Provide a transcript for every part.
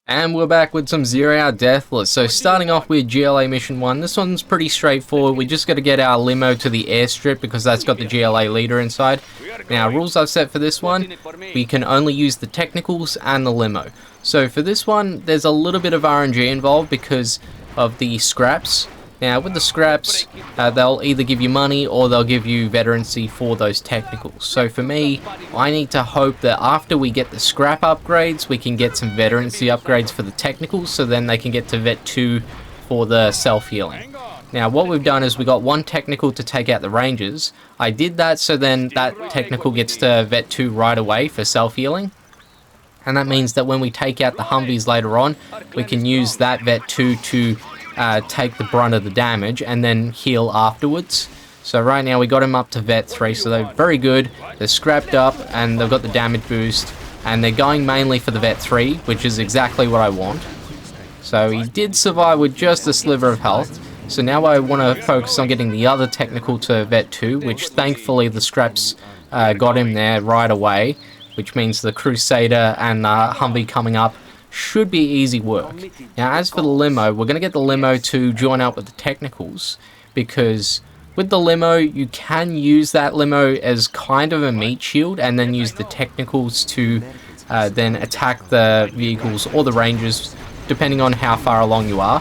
And we're back with some 0 Hour Deathless. So starting off with GLA Mission 1, this one's pretty straightforward. We just got to get our limo to the airstrip because that's got the GLA leader inside. Now, rules I've set for this one, we can only use the technicals and the limo. So for this one, there's a little bit of RNG involved because of the scraps. Now, with the scraps, they'll either give you money or they'll give you veterancy for those technicals. So for me, I need to hope that after we get the scrap upgrades, we can get some veterancy upgrades for the technicals, so then they can get to Vet 2 for the self-healing. Now, what we've done is we got one technical to take out the Rangers. I did that so then that technical gets to Vet 2 right away for self-healing. And that means that when we take out the Humvees later on, we can use that Vet 2 to take the brunt of the damage and then heal afterwards. So right now we got him up to Vet 3, so they're very good. They're scrapped up and they've got the damage boost, and they're going mainly for the Vet 3, which is exactly what I want. So he did survive with just a sliver of health. So now I want to focus on getting the other technical to Vet 2, which thankfully the scraps got him there right away, which means the Crusader and Humvee coming up should be easy work. Now, as for the limo, we're going to get the limo to join up with the technicals, because with the limo, you can use that limo as kind of a meat shield and then use the technicals to then attack the vehicles or the Rangers, depending on how far along you are.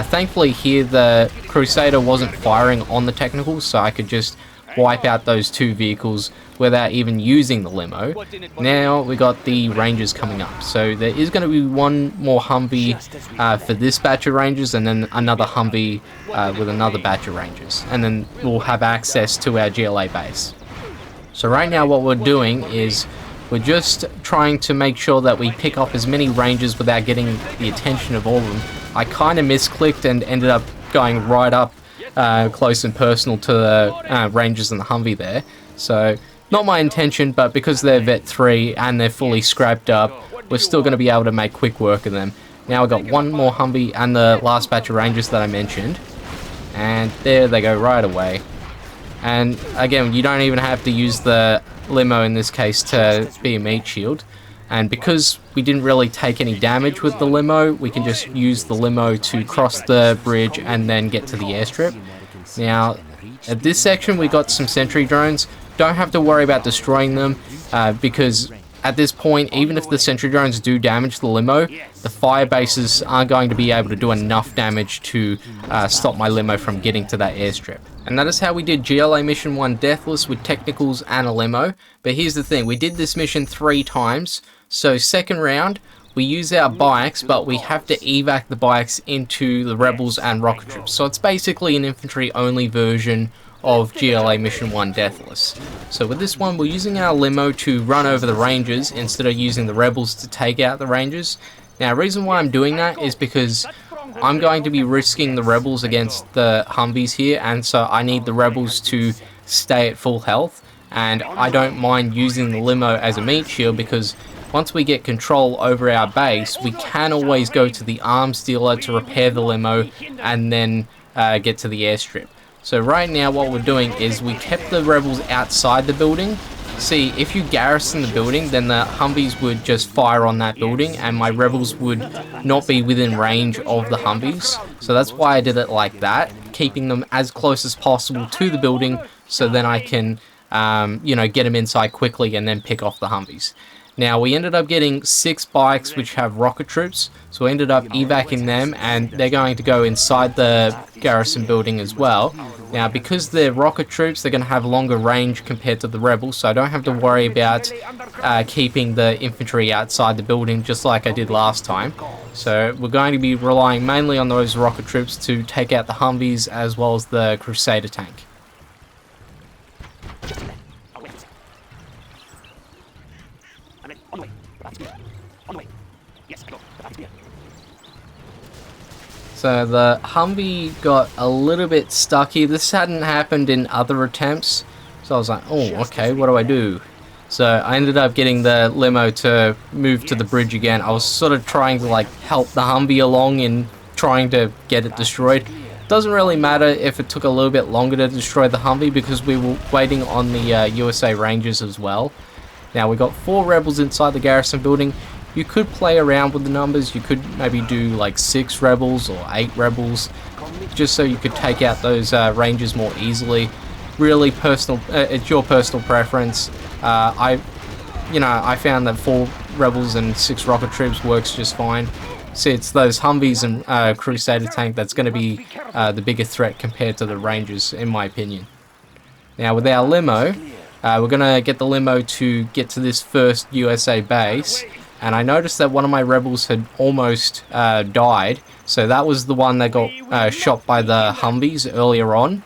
Thankfully here, the Crusader wasn't firing on the technicals, so I could just wipe out those two vehicles without even using the limo. Now we got the Rangers coming up, so there is going to be one more Humvee for this batch of Rangers, and then another Humvee with another batch of Rangers, and then we'll have access to our GLA base. So right now what we're doing is we're just trying to make sure that we pick off as many Rangers without getting the attention of all of them. I kind of misclicked and ended up going right up close and personal to the Rangers and the Humvee there. So not my intention, but because they're Vet 3 and they're fully scrapped up, we're still going to be able to make quick work of them. Now we've got one more Humvee and the last batch of Rangers that I mentioned. And there they go right away. And again, you don't even have to use the limo in this case to be a meat shield. And because we didn't really take any damage with the limo, we can just use the limo to cross the bridge and then get to the airstrip. Now, at this section we got some sentry drones. Don't have to worry about destroying them because at this point, even if the sentry drones do damage the limo, the fire bases aren't going to be able to do enough damage to stop my limo from getting to that airstrip. And that is how we did GLA Mission 1 Deathless with technicals and a limo. But here's the thing, we did this mission 3 times. So second round, we use our bikes, but we have to evac the bikes into the Rebels and rocket troops. So it's basically an infantry-only version of GLA Mission 1 Deathless. So with this one, we're using our limo to run over the Rangers instead of using the Rebels to take out the Rangers. Now, the reason why I'm doing that is because I'm going to be risking the Rebels against the Humvees here, and so I need the Rebels to stay at full health. And I don't mind using the limo as a meat shield because once we get control over our base, we can always go to the arms dealer to repair the limo and then get to the airstrip. So right now what we're doing is we kept the Rebels outside the building. See, if you garrison the building, then the Humvees would just fire on that building and my Rebels would not be within range of the Humvees. So that's why I did it like that, keeping them as close as possible to the building so then I can, get them inside quickly and then pick off the Humvees. Now, we ended up getting 6 bikes which have rocket troops, so we ended up evacuating them, and they're going to go inside the garrison building as well. Now, because they're rocket troops, they're going to have longer range compared to the Rebels, so I don't have to worry about keeping the infantry outside the building just like I did last time. So we're going to be relying mainly on those rocket troops to take out the Humvees as well as the Crusader tank. So the Humvee got a little bit stuck here. This hadn't happened in other attempts. So I was like, oh, okay, what do I do? So I ended up getting the limo to move to the bridge again. I was sort of trying to help the Humvee along in trying to get it destroyed. Doesn't really matter if it took a little bit longer to destroy the Humvee because we were waiting on the USA Rangers as well. Now we got 4 rebels inside the garrison building. You could play around with the numbers. You could maybe do like 6 rebels or 8 rebels, just so you could take out those Rangers more easily. Really personal, it's your personal preference. I found that 4 rebels and 6 rocket troops works just fine. See, it's those Humvees and Crusader tank that's going to be the bigger threat compared to the Rangers, in my opinion. Now, with our limo, we're going to get the limo to get to this first USA base. And I noticed that one of my rebels had almost died. So that was the one that got shot by the Humvees earlier on.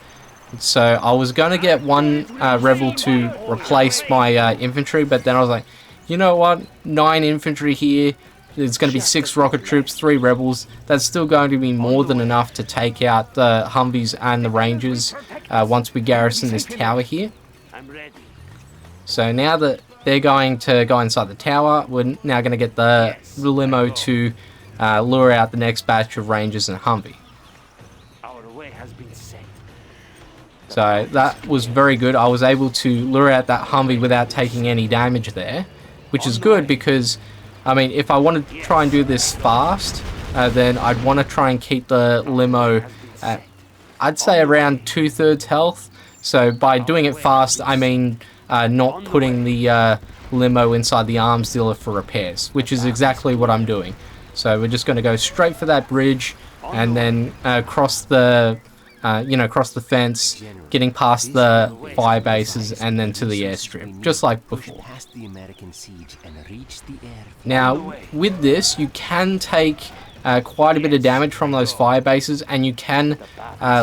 So I was going to get one rebel to replace my infantry, but then I was like, you know what, 9 infantry here, there's going to be 6 rocket troops, 3 rebels, that's still going to be more than enough to take out the Humvees and the Rangers once we garrison this tower here. So now that they're going to go inside the tower, we're now going to get the limo to lure out the next batch of Rangers and Humvee. So that was very good. I was able to lure out that Humvee without taking any damage there, which is good because, I mean, if I wanted to try and do this fast, then I'd want to try and keep the limo at, I'd say, around 2/3 health. So by doing it fast, I mean not putting the limo inside the arms dealer for repairs, which is exactly what I'm doing. So we're just going to go straight for that bridge and then cross the cross the fence, getting past the fire bases and then to the airstrip, just like before. Now, with this, you can take quite a bit of damage from those fire bases, and you can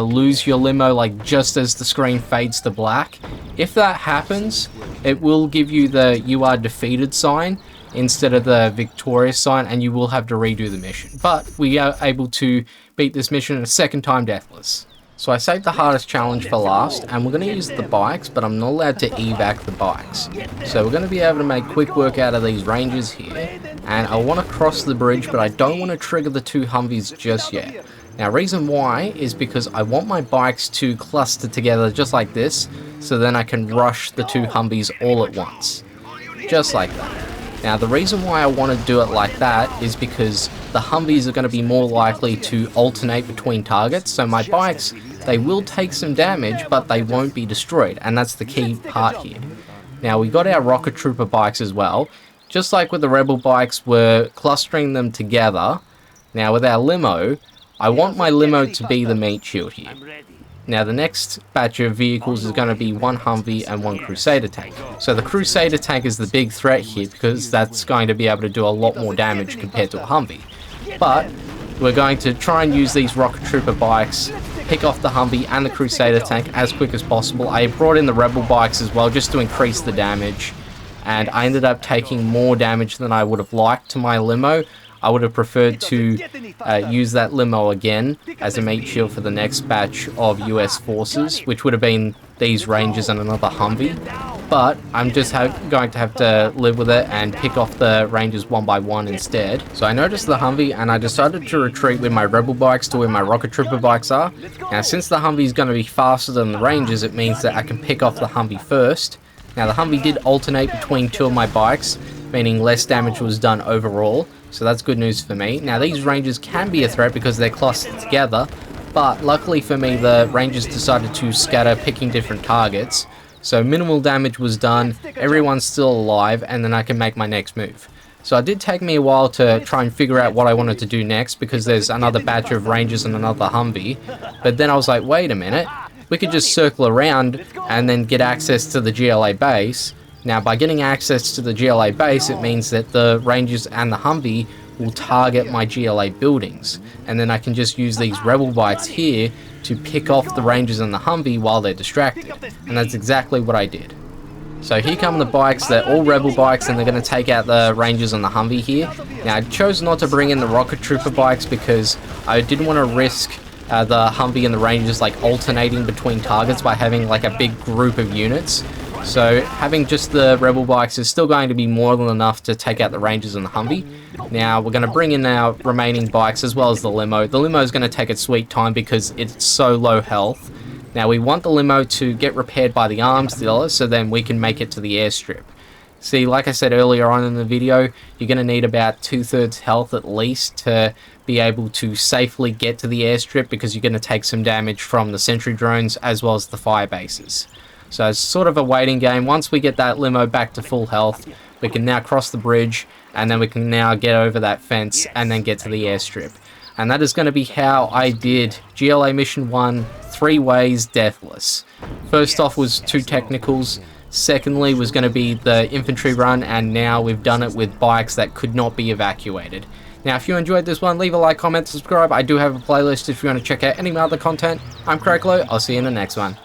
lose your limo like just as the screen fades to black. If that happens, it will give you the "you are defeated" sign instead of the victorious sign, and you will have to redo the mission. But we are able to beat this mission a second time deathless. So I saved the hardest challenge for last, and we're going to use the bikes, but I'm not allowed to evac the bikes. So we're going to be able to make quick work out of these Rangers here, and I want to cross the bridge, but I don't want to trigger the 2 Humvees just yet. Now, reason why is because I want my bikes to cluster together just like this, so then I can rush the 2 Humvees all at once. Just like that. Now, the reason why I want to do it like that is because the Humvees are going to be more likely to alternate between targets, so my bikes, they will take some damage, but they won't be destroyed, and that's the key part here. Now, we got our rocket trooper bikes as well. Just like with the rebel bikes, we're clustering them together. Now, with our limo, I want my limo to be the meat shield here. Now, the next batch of vehicles is going to be 1 Humvee and 1 Crusader tank. So the Crusader tank is the big threat here because that's going to be able to do a lot more damage compared to a Humvee. But we're going to try and use these rocket trooper bikes, pick off the Humvee and the Crusader tank as quick as possible. I brought in the rebel bikes as well just to increase the damage, and I ended up taking more damage than I would have liked to my limo. I would have preferred to use that limo again as a meat shield for the next batch of US forces, which would have been these Rangers and another Humvee. But I'm just going to have to live with it and pick off the Rangers one by one instead. So I noticed the Humvee and I decided to retreat with my rebel bikes to where my rocket trooper bikes are. Now, since the Humvee is going to be faster than the Rangers, it means that I can pick off the Humvee first. Now, the Humvee did alternate between 2 of my bikes, meaning less damage was done overall. So that's good news for me. Now, these Rangers can be a threat because they're clustered together, but luckily for me, the Rangers decided to scatter, picking different targets. So minimal damage was done, everyone's still alive, and then I can make my next move. So it did take me a while to try and figure out what I wanted to do next because there's another batch of Rangers and another Humvee. But then I was like, wait a minute, we could just circle around and then get access to the GLA base. Now, by getting access to the GLA base, it means that the Rangers and the Humvee will target my GLA buildings. And then I can just use these rebel bikes here to pick off the Rangers and the Humvee while they're distracted. And that's exactly what I did. So here come the bikes, they're all rebel bikes and they're going to take out the Rangers and the Humvee here. Now, I chose not to bring in the rocket trooper bikes because I didn't want to risk the Humvee and the Rangers like alternating between targets by having like a big group of units. So having just the rebel bikes is still going to be more than enough to take out the Rangers and the Humvee. Now we're going to bring in our remaining bikes as well as the limo. The limo is going to take its sweet time because it's so low health. Now we want the limo to get repaired by the arms dealer so then we can make it to the airstrip. See, like I said earlier on in the video, you're going to need about 2/3 health at least to be able to safely get to the airstrip, because you're going to take some damage from the sentry drones as well as the fire bases. So it's sort of a waiting game. Once we get that limo back to full health, we can now cross the bridge, and then we can now get over that fence and then get to the airstrip. And that is going to be how I did GLA Mission 1 3 ways deathless. First off was 2 technicals. Secondly was going to be the infantry run, and now we've done it with bikes that could not be evacuated. Now, if you enjoyed this one, leave a like, comment, subscribe. I do have a playlist if you want to check out any other content. I'm Cracklo. I'll see you in the next one.